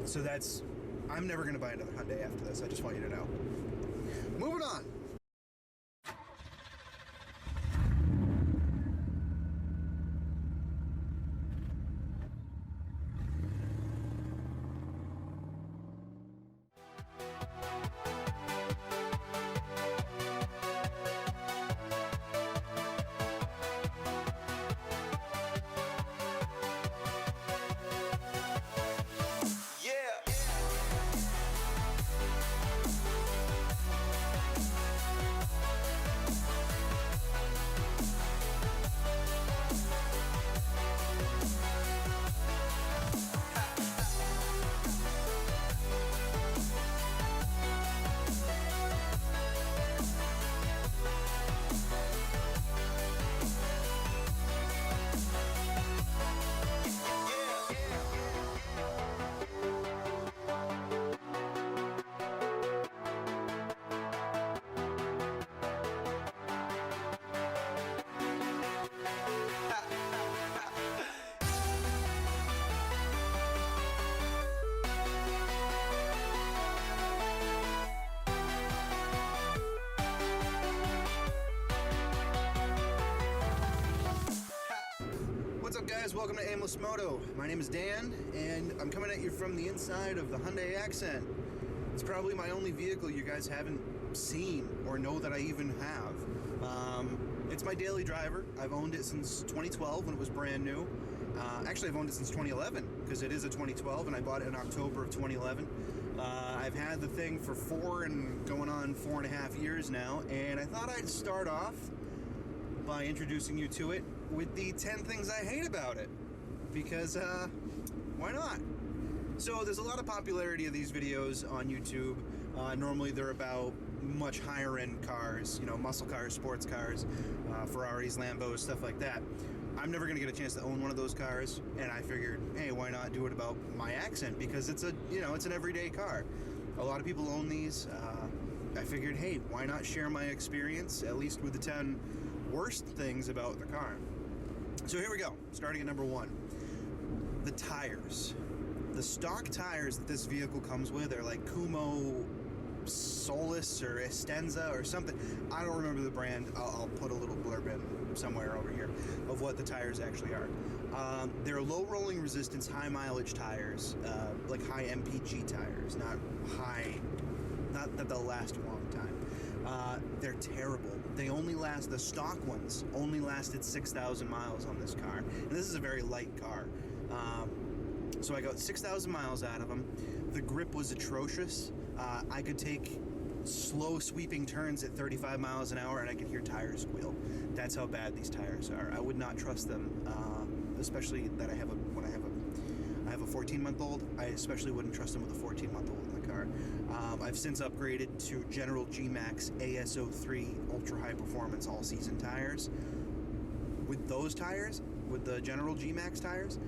So I'm never going to buy another Hyundai after this. I just want you to know. Moving on. What's up, guys? Welcome to Aimless Moto. My name is Dan, and I'm coming at you from the inside of the Hyundai Accent. It's probably my only vehicle you guys haven't seen or know that I even have. It's my daily driver. I've owned it since 2012 when it was brand new. Actually, I've owned it since 2011 because it is a 2012, and I bought it in October of 2011. I've had the thing for 4.5 years now, and I thought I'd start off by introducing you to it with the 10 things I hate about it, because why not? So there's a lot of popularity of these videos on YouTube. Normally they're about much higher end cars, you know, muscle cars, sports cars, Ferraris, Lambos, stuff like that. I'm never gonna get a chance to own one of those cars, and I figured, hey, why not do it about my Accent, because it's it's an everyday car. A lot of people own these. I figured, hey, why not share my experience, at least with the 10 worst things about the car. So here we go, starting at number 1. The tires. The stock tires that this vehicle comes with are like Kumo Solus or Estenza or something. I don't remember the brand. I'll put a little blurb in somewhere over here of what the tires actually are. They're low rolling resistance, high mileage tires, like high MPG tires, not that they'll last a long time. They're terrible. They only last, the stock ones only lasted 6,000 miles on this car. And this is a very light car. So I got 6,000 miles out of them. The grip was atrocious. I could take slow sweeping turns at 35 miles an hour and I could hear tires squeal. That's how bad these tires are. I would not trust them, especially that I have a 14-month-old. I especially wouldn't trust them with a 14-month-old in the car. I've since upgraded to General G-Max ASO3 Ultra High Performance All-Season tires. With those tires, with the General G-Max tires,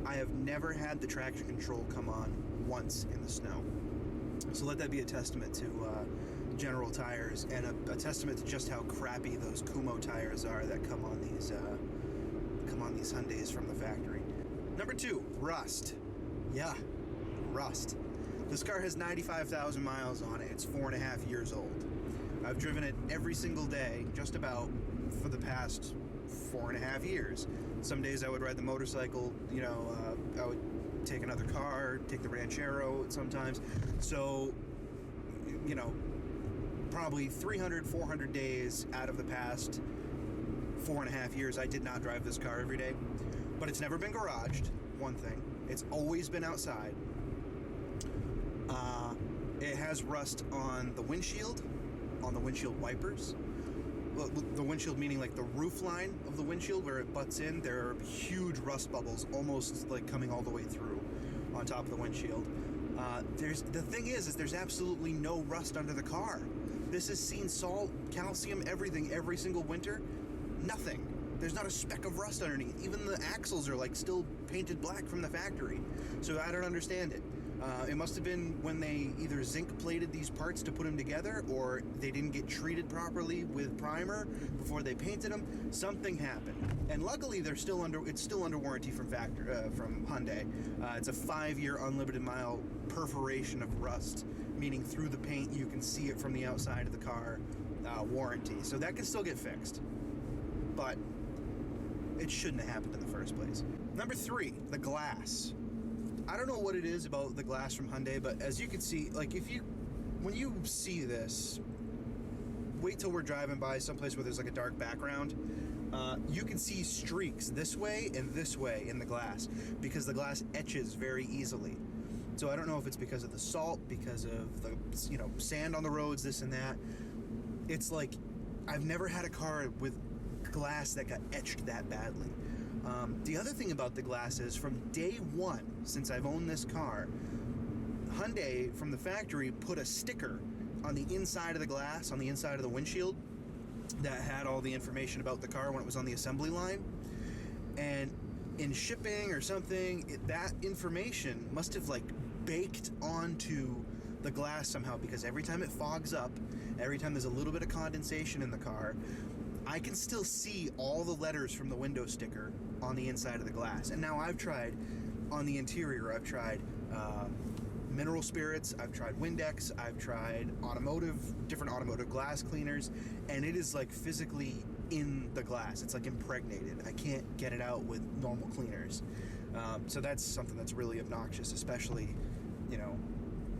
I have never had the traction control come on once in the snow. So let that be a testament to General tires, and a testament to just how crappy those Kumo tires are that come on these Hyundais from the factory. Number 2, rust. Yeah, rust. This car has 95,000 miles on it. It's 4.5 years old. I've driven it every single day, just about, for the past 4.5 years. Some days I would ride the motorcycle, I would take another car, take the Ranchero sometimes. So, probably 300, 400 days out of the past 4.5 years, I did not drive this car every day. But it's never been garaged, one thing. It's always been outside. It has rust on the windshield wipers. Well, the windshield meaning like the roof line of the windshield where it butts in. There are huge rust bubbles, almost like coming all the way through on top of the windshield. The thing is there's absolutely no rust under the car. This has seen salt, calcium, everything every single winter. Nothing. There's not a speck of rust underneath. Even the axles are like still painted black from the factory. So I don't understand it. It must have been when they either zinc plated these parts to put them together, or they didn't get treated properly with primer before they painted them. Something happened, and luckily it's still under warranty from Hyundai. It's a 5-year unlimited mile perforation of rust, meaning through the paint you can see it from the outside of the car, warranty. So that can still get fixed, but it shouldn't have happened in the first place. Number 3, the glass. I don't know what it is about the glass from Hyundai, but as you can see, like when you see this, wait till we're driving by someplace where there's like a dark background. You can see streaks this way and this way in the glass because the glass etches very easily. So I don't know if it's because of the salt, because of the sand on the roads, this and that. It's like I've never had a car with glass that got etched that badly. The other thing about the glass is from day one, since I've owned this car, Hyundai from the factory put a sticker on the inside of the glass, on the inside of the windshield, that had all the information about the car when it was on the assembly line. And in shipping or something, that information must have like baked onto the glass somehow, because every time it fogs up, every time there's a little bit of condensation in the car, I can still see all the letters from the window sticker on the inside of the glass. And now I've tried on the interior, I've tried mineral spirits, I've tried Windex, I've tried different automotive glass cleaners, and it is like physically in the glass. It's like impregnated. I can't get it out with normal cleaners. So that's something that's really obnoxious, especially,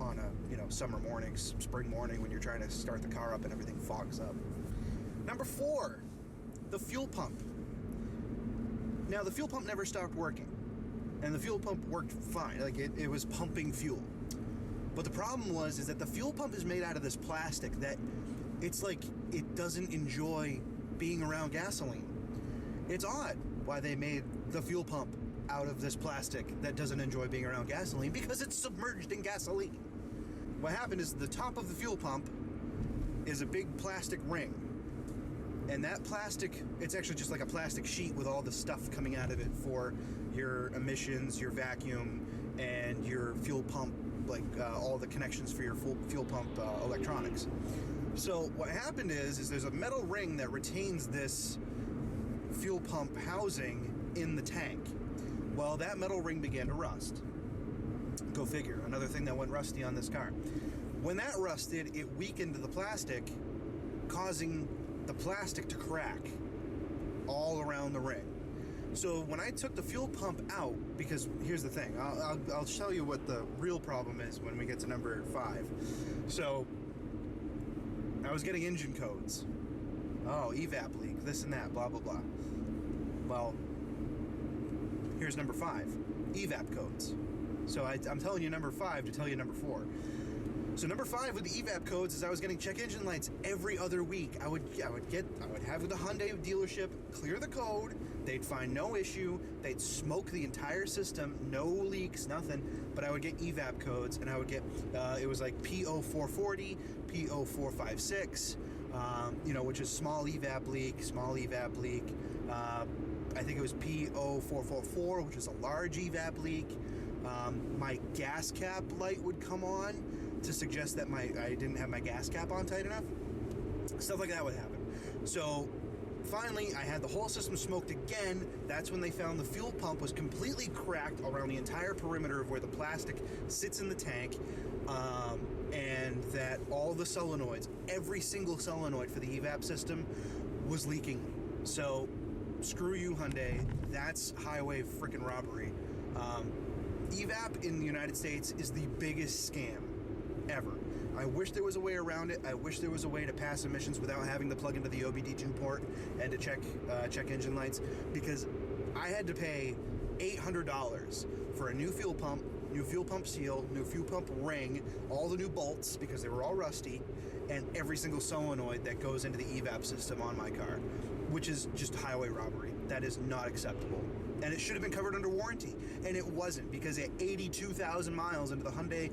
on a, summer morning, spring morning, when you're trying to start the car up and everything fogs up. Number 4, the fuel pump. Now, the fuel pump never stopped working, and the fuel pump worked fine. Like it was pumping fuel. But the problem is that the fuel pump is made out of this plastic that it's like it doesn't enjoy being around gasoline. It's odd why they made the fuel pump out of this plastic that doesn't enjoy being around gasoline, because it's submerged in gasoline. What happened is the top of the fuel pump is a big plastic ring. And that plastic, it's actually just like a plastic sheet with all the stuff coming out of it for your emissions, your vacuum, and your fuel pump, like all the connections for your fuel pump electronics. So what happened is there's a metal ring that retains this fuel pump housing in the tank. Well, that metal ring began to rust. Go figure, another thing that went rusty on this car. When that rusted, it weakened the plastic, causing the plastic to crack all around the ring. So when I took the fuel pump out, because here's the thing, I'll show you what the real problem is when we get to number 5. So I was getting engine codes. Oh, EVAP leak, this and that, blah, blah, blah. Well, here's number 5, EVAP codes. So I'm telling you number 5 to tell you number 4. So number 5 with the EVAP codes is I was getting check engine lights every other week. I would have the Hyundai dealership clear the code. They'd find no issue. They'd smoke the entire system, no leaks, nothing. But I would get EVAP codes, and I would get it was like PO440, PO456, which is small EVAP leak. I think it was PO444, which is a large EVAP leak. My gas cap light would come on to suggest that I didn't have my gas cap on tight enough. Stuff like that would happen. So finally, I had the whole system smoked again. That's when they found the fuel pump was completely cracked around the entire perimeter of where the plastic sits in the tank, and that all the solenoids, every single solenoid for the EVAP system was leaking. So screw you, Hyundai. That's highway freaking robbery. EVAP in the United States is the biggest scam ever. I wish there was a way around it. I wish there was a way to pass emissions without having to plug into the OBD2 port and to check engine lights, because I had to pay $800 for a new fuel pump seal, new fuel pump ring, all the new bolts because they were all rusty, and every single solenoid that goes into the EVAP system on my car, which is just highway robbery. That is not acceptable. And it should have been covered under warranty, and it wasn't, because at 82,000 miles into the Hyundai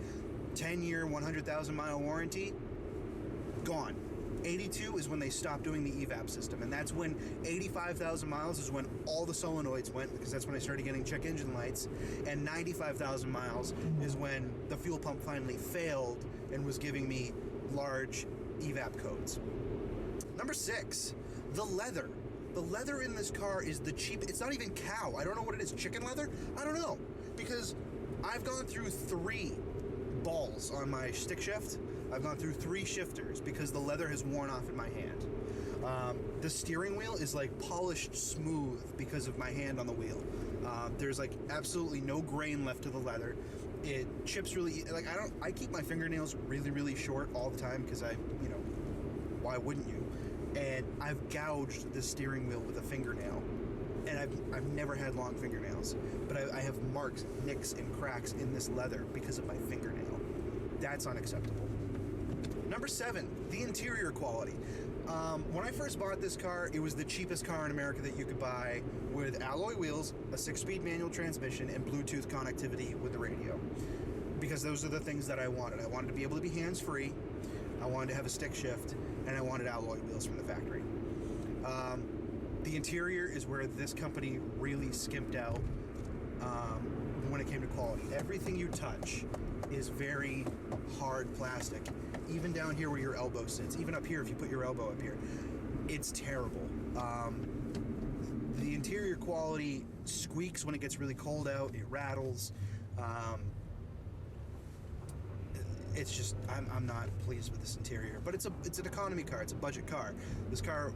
10-year, 100,000 mile warranty, gone. 82 is when they stopped doing the EVAP system, and that's when 85,000 miles is when all the solenoids went, because that's when I started getting check engine lights, and 95,000 miles is when the fuel pump finally failed and was giving me large EVAP codes. Number 6, the leather. The leather in this car is the cheap. It's not even cow. I don't know what it is. Chicken leather? I don't know. Because I've gone through 3 balls on my stick shift. I've gone through 3 shifters because the leather has worn off in my hand. The steering wheel is like polished smooth because of my hand on the wheel. There's like absolutely no grain left to the leather. It chips really, like I keep my fingernails really, really short all the time because why wouldn't you? And I've gouged the steering wheel with a fingernail. And I've never had long fingernails, but I have marks, nicks, and cracks in this leather because of my fingernail. That's unacceptable. Number 7, the interior quality. When I first bought this car, it was the cheapest car in America that you could buy, with alloy wheels, a 6-speed manual transmission, and Bluetooth connectivity with the radio. Because those are the things that I wanted. I wanted to be able to be hands-free, I wanted to have a stick shift, and I wanted alloy wheels from the factory. The interior is where this company really skimped out when it came to quality. Everything you touch is very hard plastic. Even down here where your elbow sits, even up here if you put your elbow up here, it's terrible. The interior quality squeaks when it gets really cold out, it rattles. It's just, I'm not pleased with this interior. But it's an economy car, it's a budget car. This car,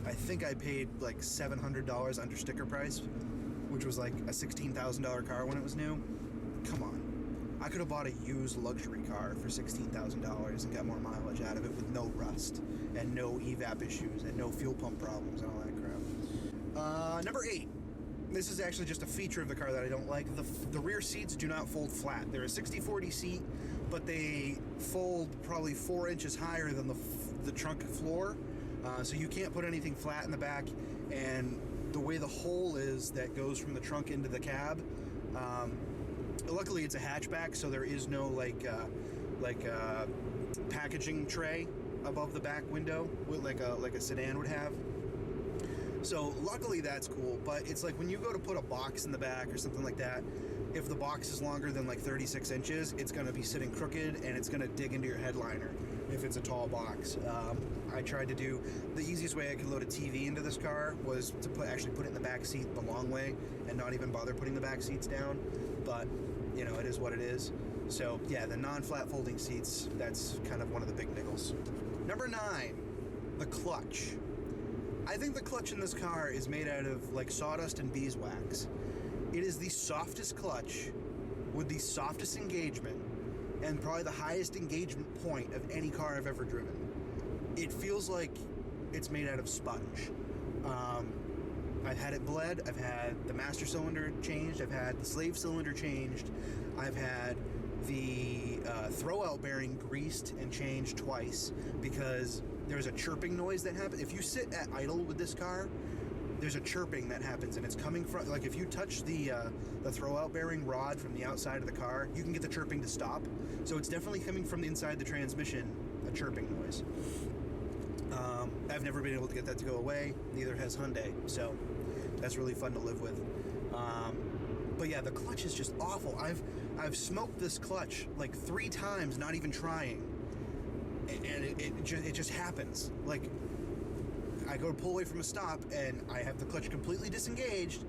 I think I paid like $700 under sticker price, which was like a $16,000 car when it was new. Come on. I could have bought a used luxury car for $16,000 and got more mileage out of it with no rust and no EVAP issues and no fuel pump problems and all that crap. Number 8. This is actually just a feature of the car that I don't like. The rear seats do not fold flat. They're a 60/40 seat, but they fold probably 4 inches higher than the trunk floor. So you can't put anything flat in the back, and the way the hole is that goes from the trunk into the cab, luckily it's a hatchback, so there is no packaging tray above the back window like a sedan would have. So luckily that's cool, but it's like when you go to put a box in the back or something like that, if the box is longer than like 36 inches, it's going to be sitting crooked and it's going to dig into your headliner if it's a tall box. I tried to do, the easiest way I could load a TV into this car was to actually put it in the back seat the long way and not even bother putting the back seats down, but it is what it is. So yeah, the non-flat folding seats, that's kind of one of the big niggles. Number 9, the clutch. I think the clutch in this car is made out of like sawdust and beeswax. It is the softest clutch with the softest engagement and probably the highest engagement point of any car I've ever driven. It feels like it's made out of sponge. I've had it bled, I've had the master cylinder changed, I've had the slave cylinder changed, I've had the throwout bearing greased and changed twice because there's a chirping noise that happens. If you sit at idle with this car, there's a chirping that happens, and it's coming from, like if you touch the throwout bearing rod from the outside of the car, you can get the chirping to stop. So it's definitely coming from the inside the transmission, a chirping noise. I've never been able to get that to go away, neither has Hyundai, so that's really fun to live with. But yeah, the clutch is just awful. I've smoked this clutch like 3 times, not even trying, and it just happens. Like, I go to pull away from a stop, and I have the clutch completely disengaged,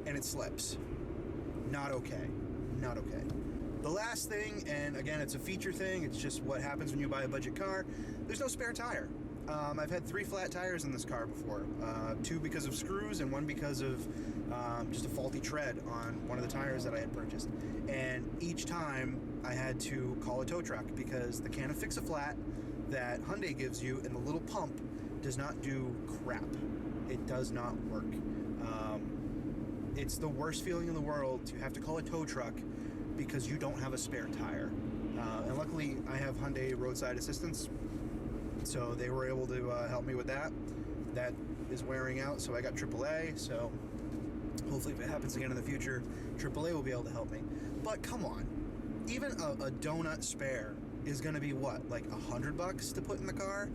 and it slips. Not okay. Not okay. The last thing, and again, it's a feature thing, it's just what happens when you buy a budget car, there's no spare tire. I've had 3 flat tires in this car before. 2 because of screws, and 1 because of just a faulty tread on one of the tires that I had purchased. And each time, I had to call a tow truck, because the can of Fix-A-Flat that Hyundai gives you and the little pump does not do crap. It does not work. It's the worst feeling in the world to have to call a tow truck because you don't have a spare tire. And luckily, I have Hyundai roadside assistance, so they were able to help me with that. That is wearing out, so I got AAA, so hopefully if it happens again in the future, AAA will be able to help me. But come on, even a donut spare is gonna be what, like $100 to put in the car?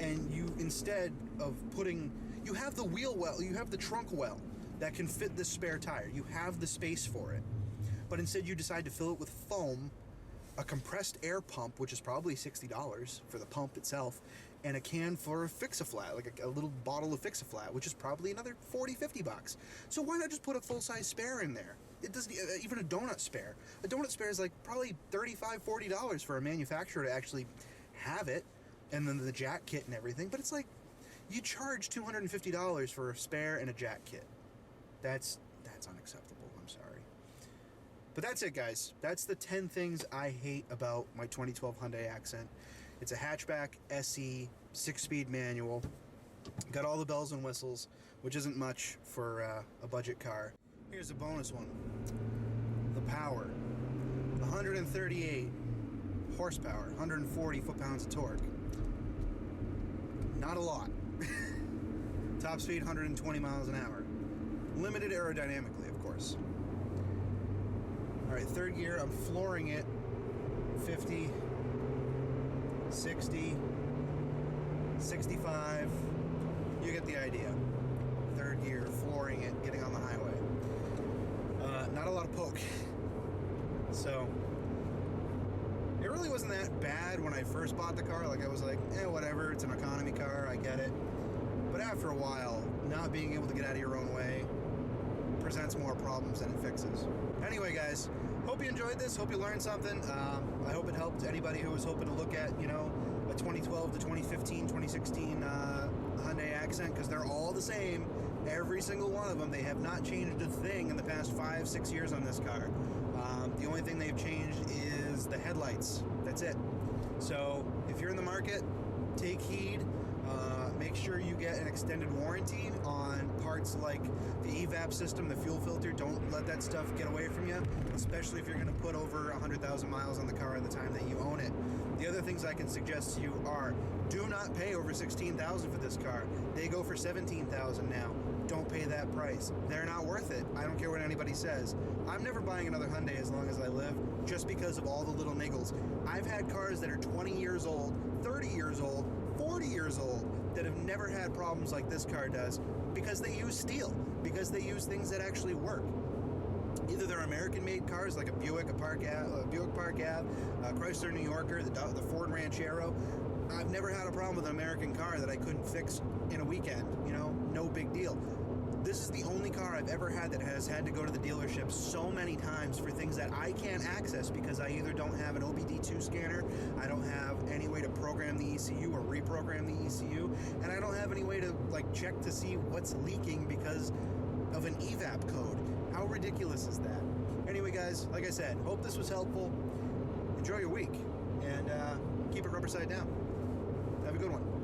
and you, instead of putting, you have the wheel well, you have the trunk well that can fit this spare tire. You have the space for it. But instead you decide to fill it with foam, a compressed air pump, which is probably $60 for the pump itself, and a can for Fix-A-Flat, like a little bottle of Fix-A-Flat, which is probably another 40, 50 bucks. So why not just put a full-size spare in there? It doesn't, even a donut spare. A donut spare is like probably $35, $40 for a manufacturer to actually have it, and then the jack kit and everything. But it's like, you charge $250 for a spare and a jack kit. That's unacceptable. I'm sorry. But that's it, guys. That's the 10 things I hate about my 2012 Hyundai Accent. It's a hatchback SE, 6-speed manual. Got all the bells and whistles, which isn't much for a budget car. Here's a bonus one. The power. 138 horsepower, 140 foot-pounds of torque. Not a lot. Top speed, 120 miles an hour. Limited aerodynamically, of course. Alright, third gear, I'm flooring it. 50, 60, 65. You get the idea. Third gear, flooring it, getting on the highway. Not a lot of poke. So, it really wasn't that bad when I first bought the car. Like, I was like, whatever, it's an economy car, I get it. But after a while, not being able to get out of your own way presents more problems than it fixes. Anyway, guys, hope you enjoyed this. Hope you learned something. I hope it helped anybody who was hoping to look at, a 2012 to 2015, 2016 Hyundai Accent, because they're all the same. Every single one of them. They have not changed a thing in the past 5-6 years on this car. The only thing they've changed is the headlights. That's it. So if you're in the market, take heed. Make sure you get an extended warranty on parts like the EVAP system, the fuel filter. Don't let that stuff get away from you, especially if you're going to put over 100,000 miles on the car at the time that you own it. The other things I can suggest to you are, do not pay over $16,000 for this car. They go for $17,000 now. Don't pay that price. They're not worth it. I don't care what anybody says. I'm never buying another Hyundai as long as I live, just because of all the little niggles. I've had cars that are 20 years old, 30 years old, 40 years old, that have never had problems like this car does, because they use steel, because they use things that actually work. Either they're American-made cars like a Buick, Park Ave, Chrysler New Yorker, the Ford Ranchero. I've never had a problem with an American car that I couldn't fix in a weekend. No big deal. This is the only car I've ever had that has had to go to the dealership so many times for things that I can't access because I either don't have an OBD2 scanner, I don't have any way to program the ECU or reprogram the ECU, and I don't have any way to check to see what's leaking because of an EVAP code. How ridiculous is that? Anyway, guys, like I said, hope this was helpful. Enjoy your week, and keep it rubber side down. Have a good one.